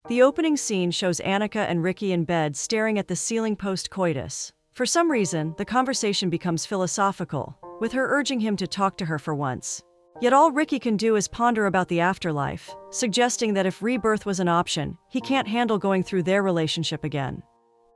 The opening scene shows Annika and Ricky in bed staring at the ceiling post-coitus. For some reason, the conversation becomes philosophical, with her urging him to talk to her for once. Yet all Ricky can do is ponder about the afterlife, suggesting that if rebirth was an option, he can't handle going through their relationship again.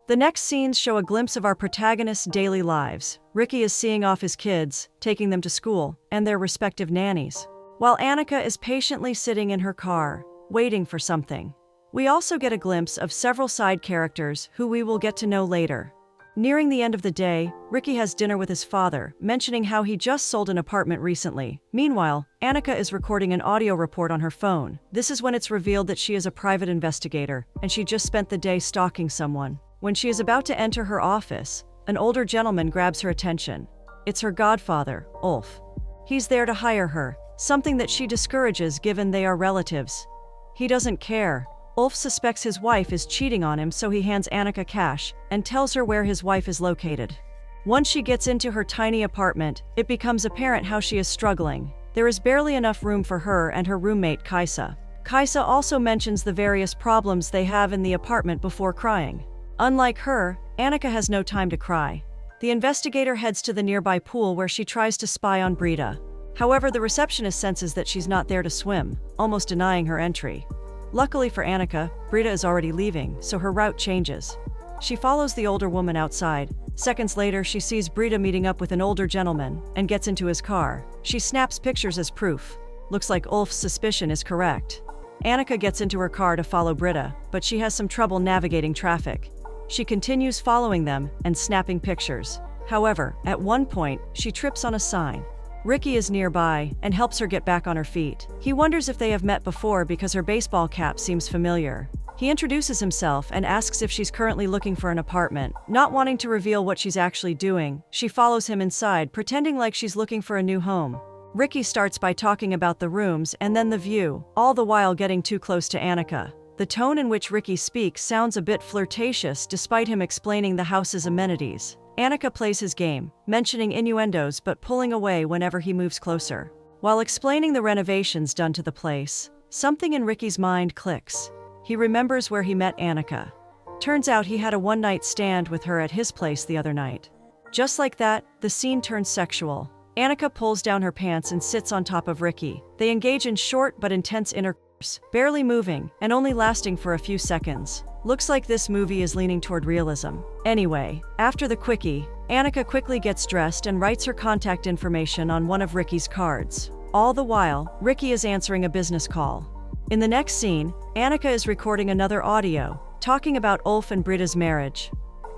The next scenes show a glimpse of our protagonists' daily lives. Ricky is seeing off his kids, taking them to school, and their respective nannies, while Annika is patiently sitting in her car, waiting for something. We also get a glimpse of several side characters who we will get to know later. Nearing the end of the day, Ricky has dinner with his father, mentioning how he just sold an apartment recently. Meanwhile, Annika is recording an audio report on her phone. This is when it's revealed that she is a private investigator, and she just spent the day stalking someone. When she is about to enter her office, an older gentleman grabs her attention. It's her godfather, Ulf. He's there to hire her, something that she discourages given they are relatives. He doesn't care. Ulf suspects his wife is cheating on him, so he hands Annika cash and tells her where his wife is located. Once she gets into her tiny apartment, it becomes apparent how she is struggling. There is barely enough room for her and her roommate Kaisa. Kaisa also mentions the various problems they have in the apartment before crying. Unlike her, Annika has no time to cry. The investigator heads to the nearby pool where she tries to spy on Brita. However, the receptionist senses that she's not there to swim, almost denying her entry. Luckily for Annika, Brita is already leaving, so her route changes. She follows the older woman outside. Seconds later, she sees Brita meeting up with an older gentleman and gets into his car. She snaps pictures as proof. Looks like Ulf's suspicion is correct. Annika gets into her car to follow Brita, but she has some trouble navigating traffic. She continues following them and snapping pictures. However, at one point, she trips on a sign. Ricky is nearby and helps her get back on her feet. He wonders if they have met before because her baseball cap seems familiar. He introduces himself and asks if she's currently looking for an apartment. Not wanting to reveal what she's actually doing, she follows him inside, pretending like she's looking for a new home. Ricky starts by talking about the rooms and then the view, all the while getting too close to Annika. The tone in which Ricky speaks sounds a bit flirtatious despite him explaining the house's amenities. Annika plays his game, mentioning innuendos but pulling away whenever he moves closer. While explaining the renovations done to the place, something in Ricky's mind clicks. He remembers where he met Annika. Turns out he had a one-night stand with her at his place the other night. Just like that, the scene turns sexual. Annika pulls down her pants and sits on top of Ricky. They engage in short but intense intercourse, barely moving and only lasting for a few seconds. Looks like this movie is leaning toward realism. Anyway, after the quickie, Annika quickly gets dressed and writes her contact information on one of Ricky's cards. All the while, Ricky is answering a business call. In the next scene, Annika is recording another audio, talking about Ulf and Brita's marriage.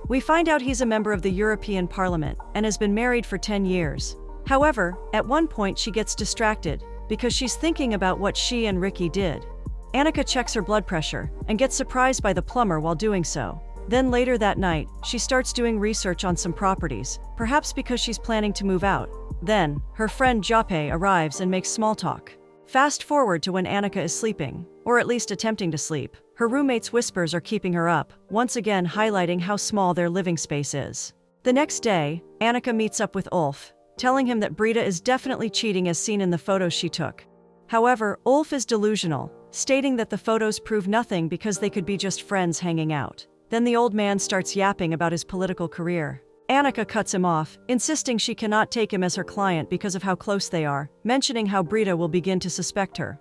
We find out he's a member of the European Parliament and has been married for 10 years. However, at one point she gets distracted because she's thinking about what she and Ricky did. Annika checks her blood pressure and gets surprised by the plumber while doing so. Then later that night, she starts doing research on some properties, perhaps because she's planning to move out. Then, her friend Jape arrives and makes small talk. Fast forward to when Annika is sleeping, or at least attempting to sleep. Her roommate's whispers are keeping her up, once again highlighting how small their living space is. The next day, Annika meets up with Ulf, telling him that Brita is definitely cheating as seen in the photos she took. However, Ulf is delusional, stating that the photos prove nothing because they could be just friends hanging out. Then the old man starts yapping about his political career. Annika cuts him off, insisting she cannot take him as her client because of how close they are, mentioning how Brita will begin to suspect her.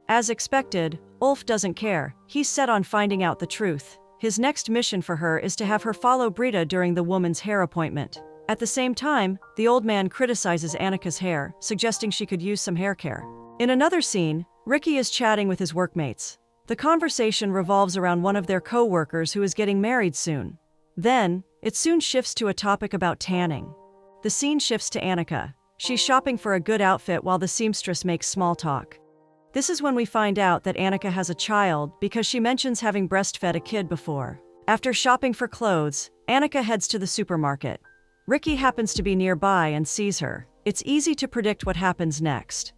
As expected, Ulf doesn't care. He's set on finding out the truth. His next mission for her is to have her follow Brita during the woman's hair appointment. At the same time, the old man criticizes Annika's hair, suggesting she could use some hair care. In another scene, Ricky is chatting with his workmates. The conversation revolves around one of their co-workers who is getting married soon. Then, it soon shifts to a topic about tanning. The scene shifts to Annika. She's shopping for a good outfit while the seamstress makes small talk. This is when we find out that Annika has a child because she mentions having breastfed a kid before. After shopping for clothes, Annika heads to the supermarket. Ricky happens to be nearby and sees her. It's easy to predict what happens next.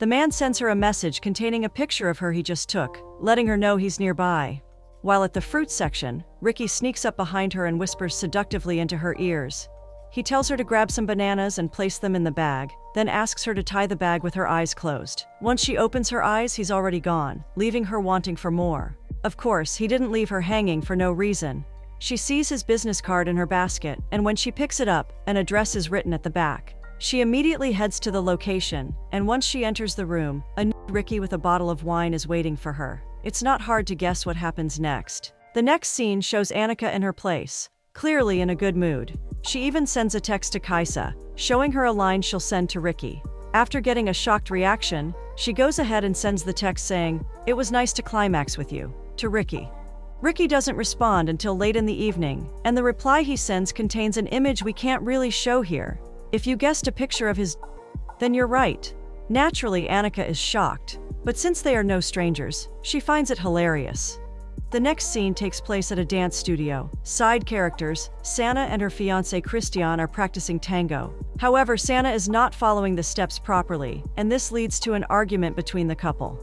The man sends her a message containing a picture of her he just took, letting her know he's nearby. While at the fruit section, Ricky sneaks up behind her and whispers seductively into her ears. He tells her to grab some bananas and place them in the bag, then asks her to tie the bag with her eyes closed. Once she opens her eyes, he's already gone, leaving her wanting for more. Of course, he didn't leave her hanging for no reason. She sees his business card in her basket, and when she picks it up, an address is written at the back. She immediately heads to the location, and once she enters the room, a nude Ricky with a bottle of wine is waiting for her. It's not hard to guess what happens next. The next scene shows Annika in her place, clearly in a good mood. She even sends a text to Kaisa, showing her a line she'll send to Ricky. After getting a shocked reaction, she goes ahead and sends the text saying, "It was nice to climax with you," to Ricky. Ricky doesn't respond until late in the evening, and the reply he sends contains an image we can't really show here. If you guessed a picture of his, then you're right. Naturally, Annika is shocked, but since they are no strangers, she finds it hilarious. The next scene takes place at a dance studio. Side characters, Sana and her fiancé Christian are practicing tango. However, Sana is not following the steps properly, and this leads to an argument between the couple.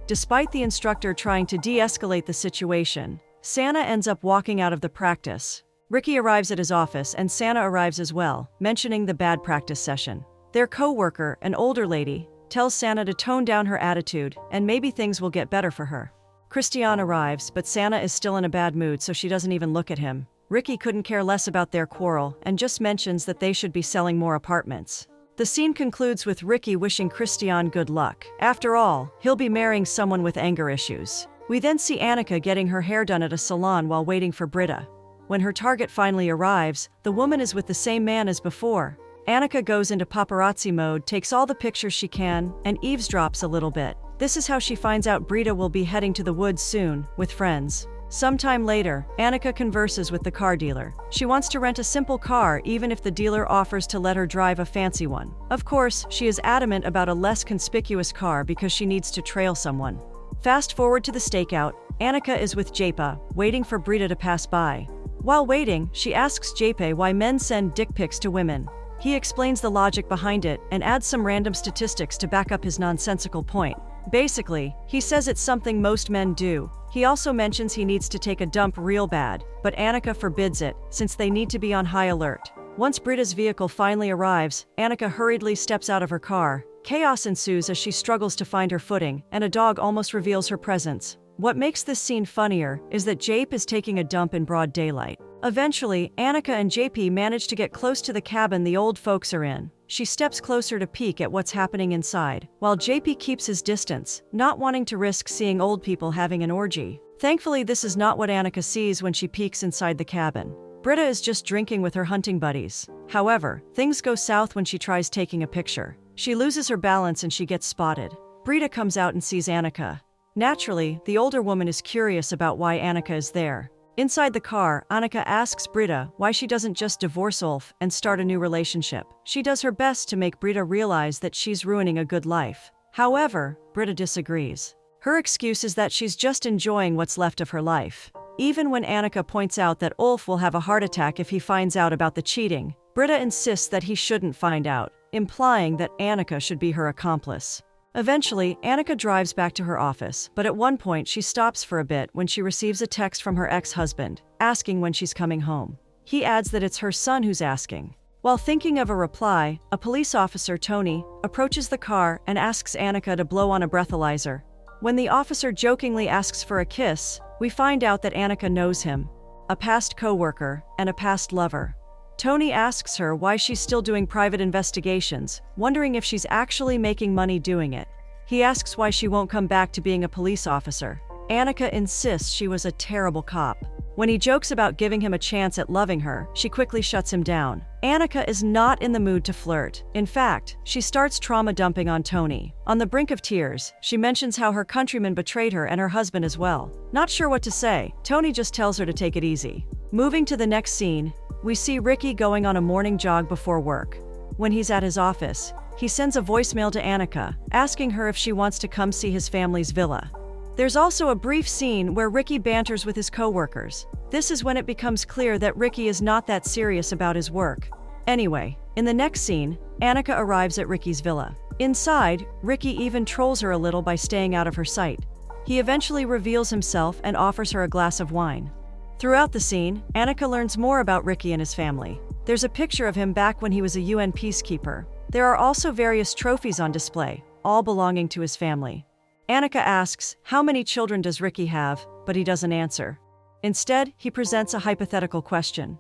Despite the instructor trying to de-escalate the situation, Sana ends up walking out of the practice. Ricky arrives at his office and Sana arrives as well, mentioning the bad practice session. Their co-worker, an older lady, tells Sana to tone down her attitude and maybe things will get better for her. Christian arrives, but Sana is still in a bad mood, so she doesn't even look at him. Ricky couldn't care less about their quarrel and just mentions that they should be selling more apartments. The scene concludes with Ricky wishing Christian good luck. After all, he'll be marrying someone with anger issues. We then see Annika getting her hair done at a salon while waiting for Britta. When her target finally arrives, the woman is with the same man as before. Annika goes into paparazzi mode, takes all the pictures she can, and eavesdrops a little bit. This is how she finds out Britta will be heading to the woods soon, with friends. Sometime later, Annika converses with the car dealer. She wants to rent a simple car even if the dealer offers to let her drive a fancy one. Of course, she is adamant about a less conspicuous car because she needs to trail someone. Fast forward to the stakeout, Annika is with Japa, waiting for Britta to pass by. While waiting, she asks Japa why men send dick pics to women. He explains the logic behind it and adds some random statistics to back up his nonsensical point. Basically, he says it's something most men do. He also mentions he needs to take a dump real bad, but Annika forbids it, since they need to be on high alert. Once Britta's vehicle finally arrives, Annika hurriedly steps out of her car. Chaos ensues as she struggles to find her footing, and a dog almost reveals her presence. What makes this scene funnier is that Jape is taking a dump in broad daylight. Eventually, Annika and JP manage to get close to the cabin the old folks are in. She steps closer to peek at what's happening inside, while JP keeps his distance, not wanting to risk seeing old people having an orgy. Thankfully, this is not what Annika sees when she peeks inside the cabin. Britta is just drinking with her hunting buddies. However, things go south when she tries taking a picture. She loses her balance and she gets spotted. Britta comes out and sees Annika. Naturally, the older woman is curious about why Annika is there. Inside the car, Annika asks Britta why she doesn't just divorce Ulf and start a new relationship. She does her best to make Britta realize that she's ruining a good life. However, Britta disagrees. Her excuse is that she's just enjoying what's left of her life. Even when Annika points out that Ulf will have a heart attack if he finds out about the cheating, Britta insists that he shouldn't find out, implying that Annika should be her accomplice. Eventually, Annika drives back to her office, but at one point she stops for a bit when she receives a text from her ex-husband, asking when she's coming home. He adds that it's her son who's asking. While thinking of a reply, a police officer, Tony, approaches the car and asks Annika to blow on a breathalyzer. When the officer jokingly asks for a kiss, we find out that Annika knows him, a past co-worker and a past lover. Tony asks her why she's still doing private investigations, wondering if she's actually making money doing it. He asks why she won't come back to being a police officer. Annika insists she was a terrible cop. When he jokes about giving him a chance at loving her, she quickly shuts him down. Annika is not in the mood to flirt. In fact, she starts trauma dumping on Tony. On the brink of tears, she mentions how her countrymen betrayed her and her husband as well. Not sure what to say, Tony just tells her to take it easy. Moving to the next scene, we see Ricky going on a morning jog before work. When he's at his office, he sends a voicemail to Annika, asking her if she wants to come see his family's villa. There's also a brief scene where Ricky banters with his co-workers. This is when it becomes clear that Ricky is not that serious about his work. Anyway, in the next scene, Annika arrives at Ricky's villa. Inside, Ricky even trolls her a little by staying out of her sight. He eventually reveals himself and offers her a glass of wine. Throughout the scene, Annika learns more about Ricky and his family. There's a picture of him back when he was a UN peacekeeper. There are also various trophies on display, all belonging to his family. Annika asks, how many children does Ricky have? but he doesn't answer. Instead, he presents a hypothetical question.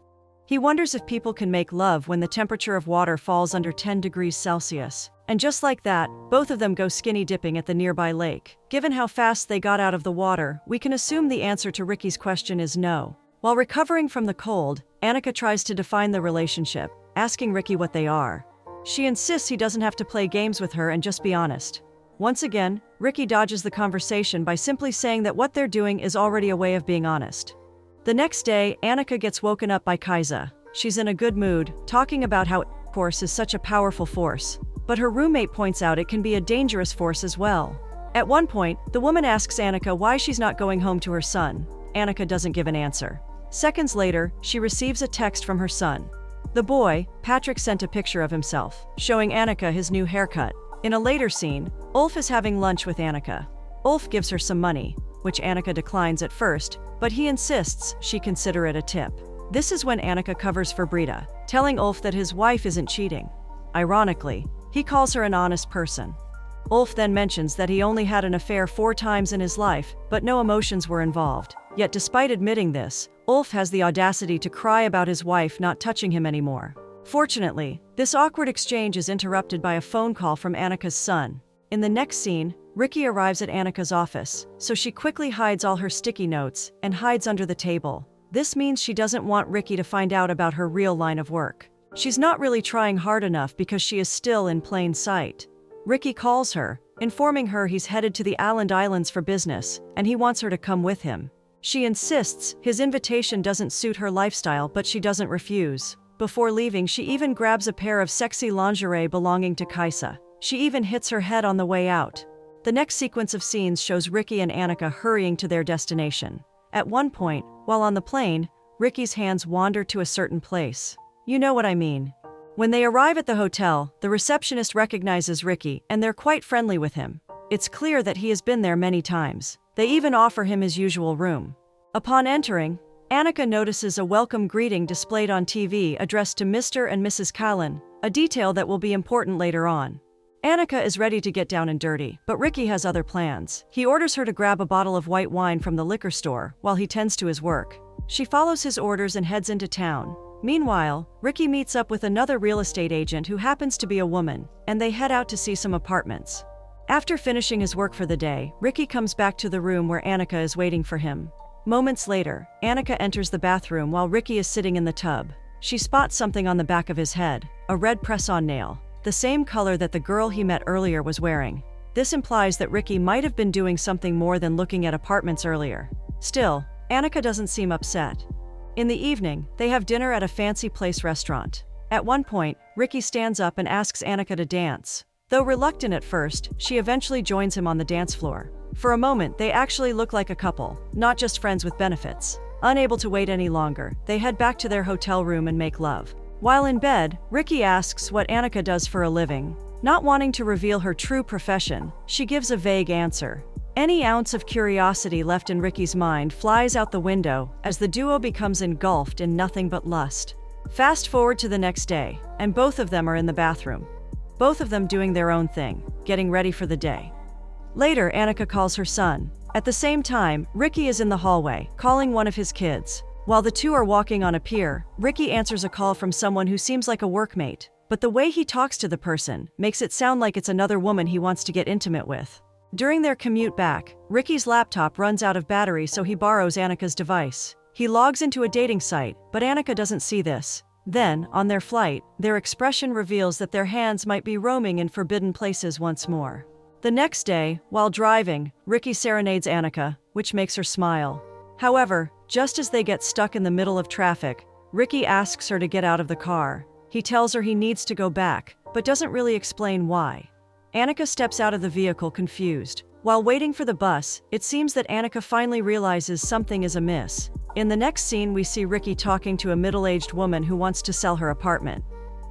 He wonders if people can make love when the temperature of water falls under 10 degrees Celsius. And just like that, both of them go skinny dipping at the nearby lake. Given how fast they got out of the water, we can assume the answer to Ricky's question is no. While recovering from the cold, Annika tries to define the relationship, asking Ricky what they are. She insists he doesn't have to play games with her and just be honest. Once again, Ricky dodges the conversation by simply saying that what they're doing is already a way of being honest. The next day, Annika gets woken up by Kaisa. She's in a good mood, talking about how force is such a powerful force. But her roommate points out it can be a dangerous force as well. At one point, the woman asks Annika why she's not going home to her son. Annika doesn't give an answer. Seconds later, she receives a text from her son. The boy, Patrick, sent a picture of himself, showing Annika his new haircut. In a later scene, Ulf is having lunch with Annika. Ulf gives her some money, which Annika declines at first, but he insists she consider it a tip. This is when Annika covers for Brita, telling Ulf that his wife isn't cheating. Ironically, he calls her an honest person. Ulf then mentions that he only had an affair 4 times in his life, but no emotions were involved. Yet despite admitting this, Ulf has the audacity to cry about his wife not touching him anymore. Fortunately, this awkward exchange is interrupted by a phone call from Annika's son. In the next scene, Ricky arrives at Annika's office, so she quickly hides all her sticky notes and hides under the table. This means she doesn't want Ricky to find out about her real line of work. She's not really trying hard enough because she is still in plain sight. Ricky calls her, informing her he's headed to the Åland Islands for business, and he wants her to come with him. She insists his invitation doesn't suit her lifestyle, but she doesn't refuse. Before leaving, she even grabs a pair of sexy lingerie belonging to Kaisa. She even hits her head on the way out. The next sequence of scenes shows Ricky and Annika hurrying to their destination. At one point, while on the plane, Ricky's hands wander to a certain place. You know what I mean. When they arrive at the hotel, the receptionist recognizes Ricky, and they're quite friendly with him. It's clear that he has been there many times. They even offer him his usual room. Upon entering, Annika notices a welcome greeting displayed on TV addressed to Mr. and Mrs. Callan, a detail that will be important later on. Annika is ready to get down and dirty, but Ricky has other plans. He orders her to grab a bottle of white wine from the liquor store while he tends to his work. She follows his orders and heads into town. Meanwhile, Ricky meets up with another real estate agent who happens to be a woman, and they head out to see some apartments. After finishing his work for the day, Ricky comes back to the room where Annika is waiting for him. Moments later, Annika enters the bathroom while Ricky is sitting in the tub. She spots something on the back of his head, a red press-on nail, the same color that the girl he met earlier was wearing. This implies that Ricky might have been doing something more than looking at apartments earlier. Still, Annika doesn't seem upset. In the evening, they have dinner at a fancy place restaurant. At one point, Ricky stands up and asks Annika to dance. Though reluctant at first, she eventually joins him on the dance floor. For a moment, they actually look like a couple, not just friends with benefits. Unable to wait any longer, they head back to their hotel room and make love. While in bed, Ricky asks what Annika does for a living. Not wanting to reveal her true profession, she gives a vague answer. Any ounce of curiosity left in Ricky's mind flies out the window as the duo becomes engulfed in nothing but lust. Fast forward to the next day, and both of them are in the bathroom. Both of them doing their own thing, getting ready for the day. Later, Annika calls her son. At the same time, Ricky is in the hallway, calling one of his kids. While the two are walking on a pier, Ricky answers a call from someone who seems like a workmate, but the way he talks to the person makes it sound like it's another woman he wants to get intimate with. During their commute back, Ricky's laptop runs out of battery, so he borrows Annika's device. He logs into a dating site, but Annika doesn't see this. Then, on their flight, their expression reveals that their hands might be roaming in forbidden places once more. The next day, while driving, Ricky serenades Annika, which makes her smile. However, just as they get stuck in the middle of traffic, Ricky asks her to get out of the car. He tells her he needs to go back, but doesn't really explain why. Annika steps out of the vehicle confused. While waiting for the bus, it seems that Annika finally realizes something is amiss. In the next scene, we see Ricky talking to a middle-aged woman who wants to sell her apartment.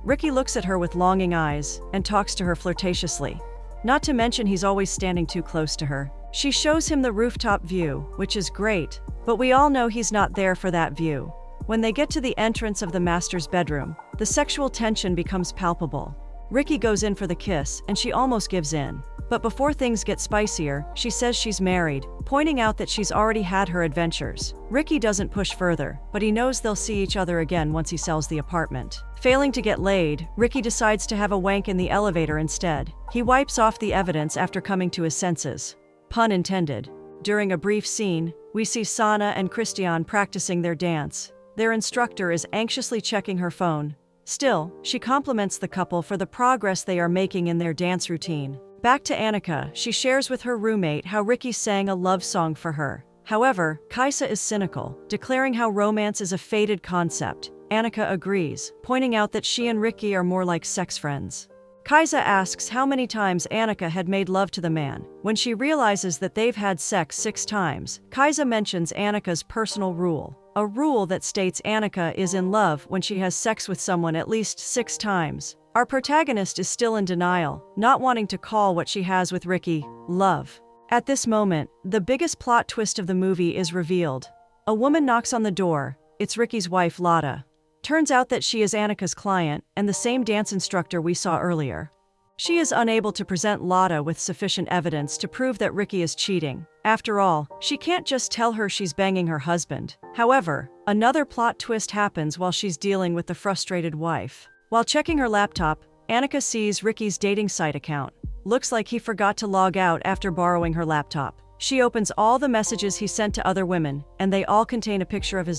Ricky looks at her with longing eyes and talks to her flirtatiously. Not to mention he's always standing too close to her. She shows him the rooftop view, which is great, but we all know he's not there for that view. When they get to the entrance of the master's bedroom, the sexual tension becomes palpable. Ricky goes in for the kiss, and she almost gives in. But before things get spicier, she says she's married, pointing out that she's already had her adventures. Ricky doesn't push further, but he knows they'll see each other again once he sells the apartment. Failing to get laid, Ricky decides to have a wank in the elevator instead. He wipes off the evidence after coming to his senses. Pun intended. During a brief scene, we see Sana and Christian practicing their dance. Their instructor is anxiously checking her phone. Still, she compliments the couple for the progress they are making in their dance routine. Back to Annika, she shares with her roommate how Ricky sang a love song for her. However, Kaisa is cynical, declaring how romance is a faded concept. Annika agrees, pointing out that she and Ricky are more like sex friends. Kaisa asks how many times Annika had made love to the man. When she realizes that they've had sex 6 times, Kaisa mentions Annika's personal rule. A rule that states Annika is in love when she has sex with someone at least 6 times. Our protagonist is still in denial, not wanting to call what she has with Ricky love. At this moment, the biggest plot twist of the movie is revealed. A woman knocks on the door. It's Ricky's wife, Lotta. Turns out that she is Annika's client and the same dance instructor we saw earlier. She is unable to present Lotta with sufficient evidence to prove that Ricky is cheating. After all, she can't just tell her she's banging her husband. However, another plot twist happens while she's dealing with the frustrated wife. While checking her laptop, Annika sees Ricky's dating site account. Looks like he forgot to log out after borrowing her laptop. She opens all the messages he sent to other women, and they all contain a picture of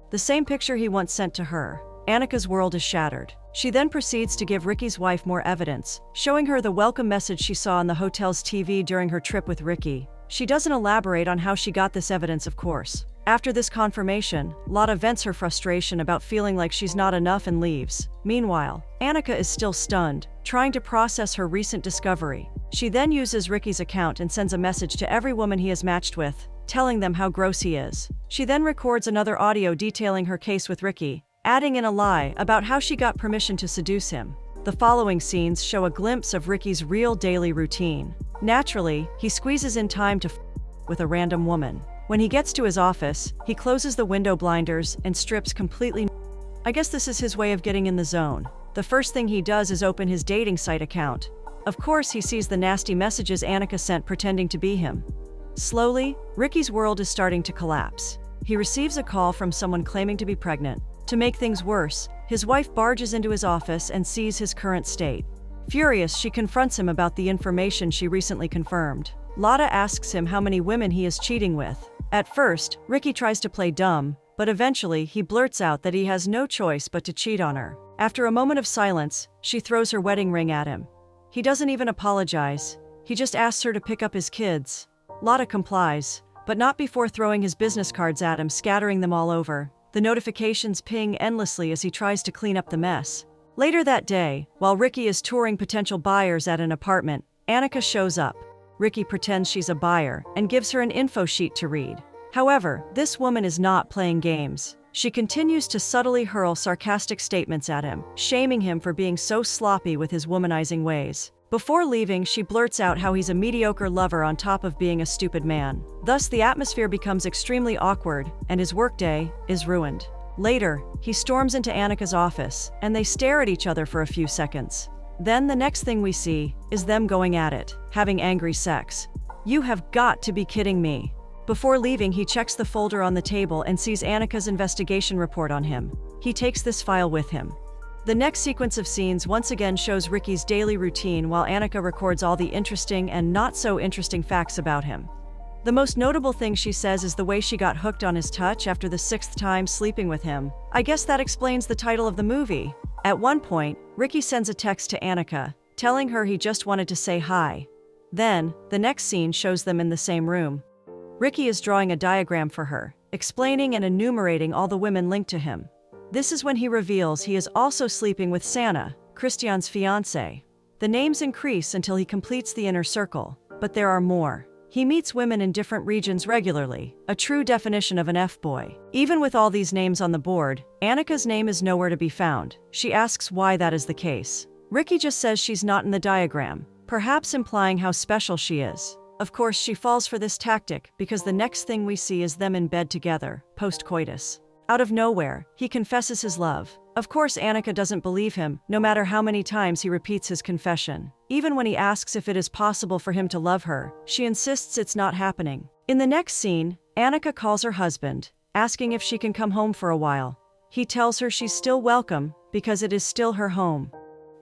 the same picture he once sent to her. Annika's world is shattered. She then proceeds to give Ricky's wife more evidence, showing her the welcome message she saw on the hotel's TV during her trip with Ricky. She doesn't elaborate on how she got this evidence, of course. After this confirmation, Lotta vents her frustration about feeling like she's not enough and leaves. Meanwhile, Annika is still stunned, trying to process her recent discovery. She then uses Ricky's account and sends a message to every woman he has matched with, telling them how gross he is. She then records another audio detailing her case with Ricky, adding in a lie about how she got permission to seduce him. The following scenes show a glimpse of Ricky's real daily routine. Naturally, he squeezes in time to with a random woman. When he gets to his office, he closes the window blinders and strips completely. I guess this is his way of getting in the zone. The first thing he does is open his dating site account. Of course, he sees the nasty messages Annika sent pretending to be him. Slowly, Ricky's world is starting to collapse. He receives a call from someone claiming to be pregnant. To make things worse, his wife barges into his office and sees his current state. Furious, she confronts him about the information she recently confirmed. Lotta asks him how many women he is cheating with. At first, Ricky tries to play dumb, but eventually he blurts out that he has no choice but to cheat on her. After a moment of silence, she throws her wedding ring at him. He doesn't even apologize. He just asks her to pick up his kids. Lotta complies, but not before throwing his business cards at him, scattering them all over. The notifications ping endlessly as he tries to clean up the mess. Later that day, while Ricky is touring potential buyers at an apartment, Annika shows up. Ricky pretends she's a buyer and gives her an info sheet to read. However, this woman is not playing games. She continues to subtly hurl sarcastic statements at him, shaming him for being so sloppy with his womanizing ways. Before leaving, she blurts out how he's a mediocre lover on top of being a stupid man. Thus, the atmosphere becomes extremely awkward, and his workday is ruined. Later, he storms into Annika's office, and they stare at each other for a few seconds. Then the next thing we see is them going at it, having angry sex. You have got to be kidding me. Before leaving, he checks the folder on the table and sees Annika's investigation report on him. He takes this file with him. The next sequence of scenes once again shows Ricky's daily routine while Annika records all the interesting and not so interesting facts about him. The most notable thing she says is the way she got hooked on his touch after the 6th time sleeping with him. I guess that explains the title of the movie. At one point, Ricky sends a text to Annika, telling her he just wanted to say hi. Then, the next scene shows them in the same room. Ricky is drawing a diagram for her, explaining and enumerating all the women linked to him. This is when he reveals he is also sleeping with Sana, Christian's fiancée. The names increase until he completes the inner circle, but there are more. He meets women in different regions regularly, a true definition of an F-boy. Even with all these names on the board, Annika's name is nowhere to be found. She asks why that is the case. Ricky just says she's not in the diagram, perhaps implying how special she is. Of course, she falls for this tactic because the next thing we see is them in bed together, post-coitus. Out of nowhere, he confesses his love. Of course, Annika doesn't believe him, no matter how many times he repeats his confession. Even when he asks if it is possible for him to love her, she insists it's not happening. In the next scene, Annika calls her husband, asking if she can come home for a while. He tells her she's still welcome, because it is still her home.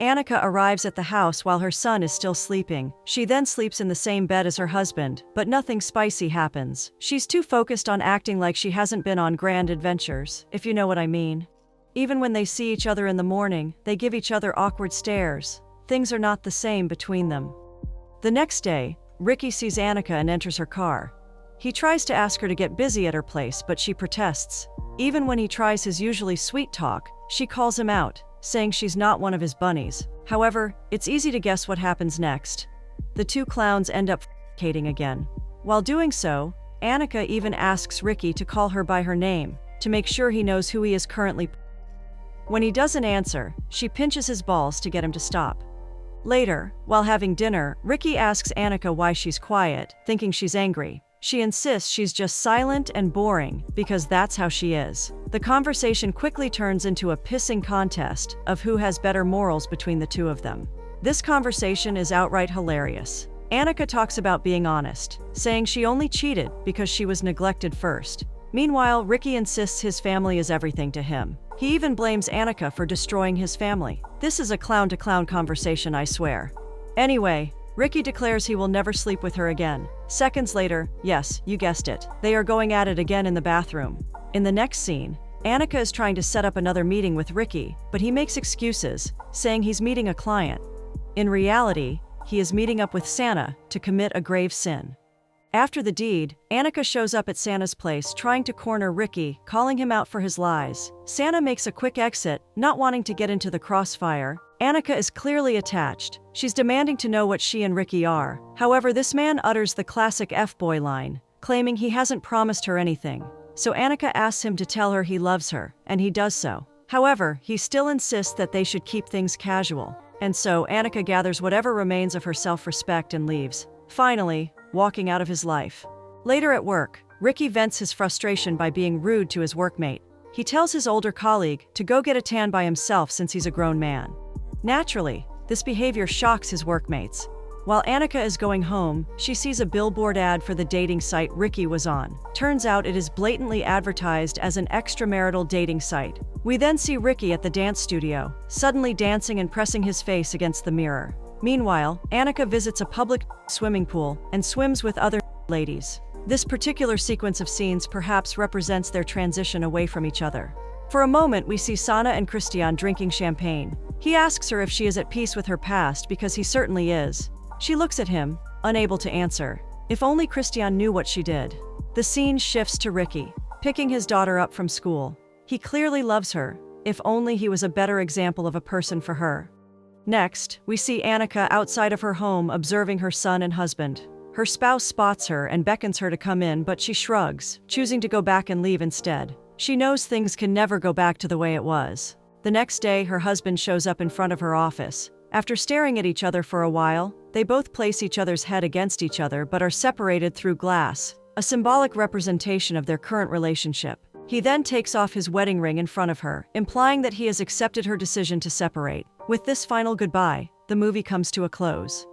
Annika arrives at the house while her son is still sleeping. She then sleeps in the same bed as her husband, but nothing spicy happens. She's too focused on acting like she hasn't been on grand adventures, if you know what I mean. Even when they see each other in the morning, they give each other awkward stares. Things are not the same between them. The next day, Ricky sees Annika and enters her car. He tries to ask her to get busy at her place, but she protests. Even when he tries his usually sweet talk, she calls him out, saying she's not one of his bunnies. However, it's easy to guess what happens next. The two clowns end up f***ing again. While doing so, Annika even asks Ricky to call her by her name, to make sure he knows who he is currently. When he doesn't answer, she pinches his balls to get him to stop. Later, while having dinner, Ricky asks Annika why she's quiet, thinking she's angry. She insists she's just silent and boring, because that's how she is. The conversation quickly turns into a pissing contest of who has better morals between the two of them. This conversation is outright hilarious. Annika talks about being honest, saying she only cheated because she was neglected first. Meanwhile, Ricky insists his family is everything to him. He even blames Annika for destroying his family. This is a clown-to-clown conversation, I swear. Anyway, Ricky declares he will never sleep with her again. Seconds later, yes, you guessed it, they are going at it again in the bathroom. In the next scene, Annika is trying to set up another meeting with Ricky, but he makes excuses, saying he's meeting a client. In reality, he is meeting up with Santa to commit a grave sin. After the deed, Annika shows up at Santa's place trying to corner Ricky, calling him out for his lies. Santa makes a quick exit, not wanting to get into the crossfire. Annika is clearly attached. She's demanding to know what she and Ricky are. However, this man utters the classic F-boy line, claiming he hasn't promised her anything. So Annika asks him to tell her he loves her, and he does so. However, he still insists that they should keep things casual. And so Annika gathers whatever remains of her self-respect and leaves, finally, walking out of his life. Later at work, Ricky vents his frustration by being rude to his workmate. He tells his older colleague to go get a tan by himself since he's a grown man. Naturally, this behavior shocks his workmates. While Annika is going home, she sees a billboard ad for the dating site Ricky was on. Turns out it is blatantly advertised as an extramarital dating site. We then see Ricky at the dance studio, suddenly dancing and pressing his face against the mirror. Meanwhile, Annika visits a public swimming pool and swims with other ladies. This particular sequence of scenes perhaps represents their transition away from each other. For a moment, we see Sana and Christian drinking champagne. He asks her if she is at peace with her past because he certainly is. She looks at him, unable to answer. If only Christian knew what she did. The scene shifts to Ricky, picking his daughter up from school. He clearly loves her. If only he was a better example of a person for her. Next, we see Annika outside of her home observing her son and husband. Her spouse spots her and beckons her to come in, but she shrugs, choosing to go back and leave instead. She knows things can never go back to the way it was. The next day, her husband shows up in front of her office. After staring at each other for a while, they both place each other's head against each other but are separated through glass, a symbolic representation of their current relationship. He then takes off his wedding ring in front of her, implying that he has accepted her decision to separate. With this final goodbye, the movie comes to a close.